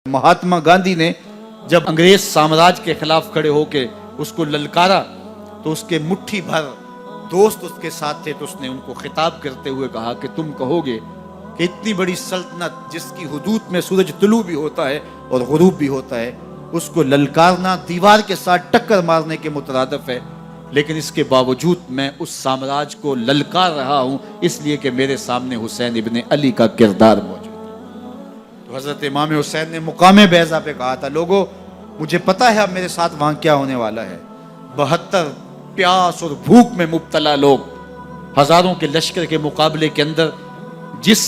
مہاتما گاندھی نے جب انگریز سامراج کے خلاف کھڑے ہو کے اس کو للکارا تو اس کے مٹھی بھر دوست اس کے ساتھ تھے، تو اس نے ان کو خطاب کرتے ہوئے کہا کہ تم کہو گے کہ اتنی بڑی سلطنت جس کی حدود میں سورج طلوع بھی ہوتا ہے اور غروب بھی ہوتا ہے، اس کو للکارنا دیوار کے ساتھ ٹکر مارنے کے مترادف ہے، لیکن اس کے باوجود میں اس سامراج کو للکار رہا ہوں اس لیے کہ میرے سامنے حسین ابن علی کا کردار موجود ہے۔ تو حضرت امام حسین نے مقام بیضا پہ کہا تھا، لوگوں مجھے پتا ہے اب میرے ساتھ وہاں کیا ہونے والا ہے۔ 72 پیاس اور بھوک میں مبتلا لوگ ہزاروں کے لشکر کے مقابلے کے اندر جس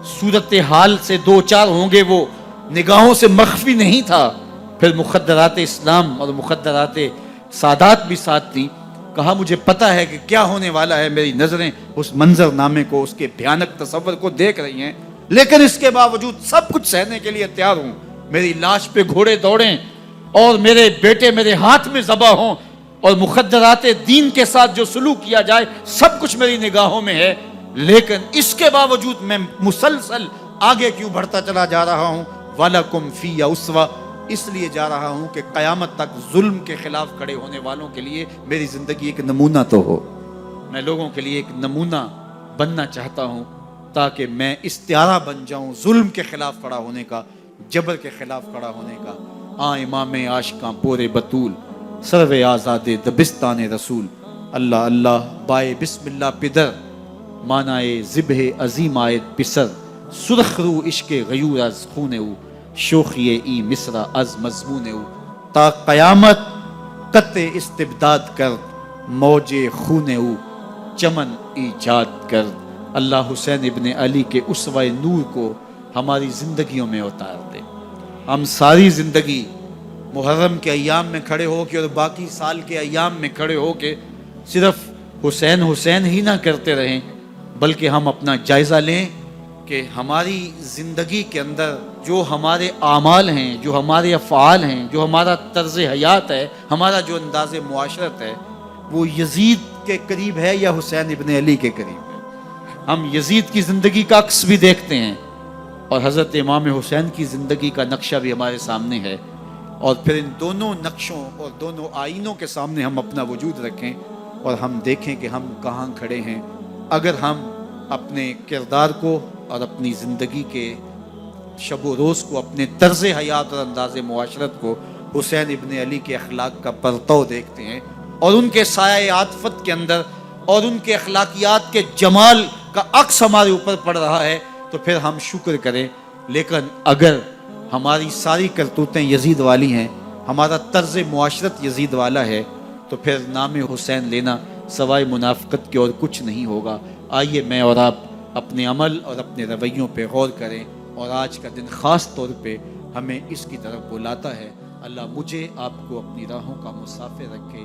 صورتحال سے دو چار ہوں گے وہ نگاہوں سے مخفی نہیں تھا۔ پھر مخدرات اسلام اور مخدرات سادات بھی ساتھ تھی۔ کہا مجھے پتا ہے کہ کیا ہونے والا ہے، میری نظریں اس منظر نامے کو، اس کے بھیانک تصور کو دیکھ رہی ہیں، لیکن اس کے باوجود سب کچھ سہنے کے لیے تیار ہوں۔ میری لاش پہ گھوڑے دوڑیں اور میرے بیٹے میرے ہاتھ میں ذبح ہوں اور مخدرات دین کے ساتھ جو سلوک کیا جائے سب کچھ میری نگاہوں میں ہے، لیکن اس کے باوجود میں مسلسل آگے کیوں بڑھتا چلا جا رہا ہوں؟ وَلَكُمْ فِيَّ أُسْوَةٌ، اس لیے جا رہا ہوں کہ قیامت تک ظلم کے خلاف کھڑے ہونے والوں کے لیے میری زندگی ایک نمونہ تو ہو۔ میں لوگوں کے لیے ایک نمونہ بننا چاہتا ہوں تاکہ میں استعارہ بن جاؤں ظلم کے خلاف کھڑا ہونے کا، جبر کے خلاف کھڑا ہونے کا۔ امام عاشقاں پورے بطول، سرو آزاد دبستان رسول، اللہ اللہ بائے بسم اللہ پدر، مانائے ذبح عظیم آیت پسر، سرخ رو عشق غیور از خون او، شوخی ای مصرع از مضمون او، تا قیامت قطع استبداد کر، موج خون او چمن ایجاد کر۔ اللہ حسین ابن علی کے اسوہ نور کو ہماری زندگیوں میں اتار دے۔ ہم ساری زندگی محرم کے ایام میں کھڑے ہو کے اور باقی سال کے ایام میں کھڑے ہو کے صرف حسین حسین ہی نہ کرتے رہیں، بلکہ ہم اپنا جائزہ لیں کہ ہماری زندگی کے اندر جو ہمارے اعمال ہیں، جو ہمارے افعال ہیں، جو ہمارا طرز حیات ہے، ہمارا جو انداز معاشرت ہے، وہ یزید کے قریب ہے یا حسین ابن علی کے قریب ہے۔ ہم یزید کی زندگی کا عکس بھی دیکھتے ہیں اور حضرت امام حسین کی زندگی کا نقشہ بھی ہمارے سامنے ہے، اور پھر ان دونوں نقشوں اور دونوں آئینوں کے سامنے ہم اپنا وجود رکھیں اور ہم دیکھیں کہ ہم کہاں کھڑے ہیں۔ اگر ہم اپنے کردار کو اور اپنی زندگی کے شب و روز کو، اپنے طرز حیات اور انداز معاشرت کو حسین ابن علی کے اخلاق کا پرتو دیکھتے ہیں اور ان کے سایہ عاطفت کے اندر اور ان کے اخلاقیات کے جمال کا عکس ہمارے اوپر پڑ رہا ہے تو پھر ہم شکر کریں۔ لیکن اگر ہماری ساری کرتوتیں یزید والی ہیں، ہمارا طرز معاشرت یزید والا ہے، تو پھر نام حسین لینا سوائے منافقت کے اور کچھ نہیں ہوگا۔ آئیے میں اور آپ اپنے عمل اور اپنے رویوں پہ غور کریں، اور آج کا دن خاص طور پہ ہمیں اس کی طرف بلاتا ہے۔ اللہ مجھے آپ کو اپنی راہوں کا مسافر رکھے۔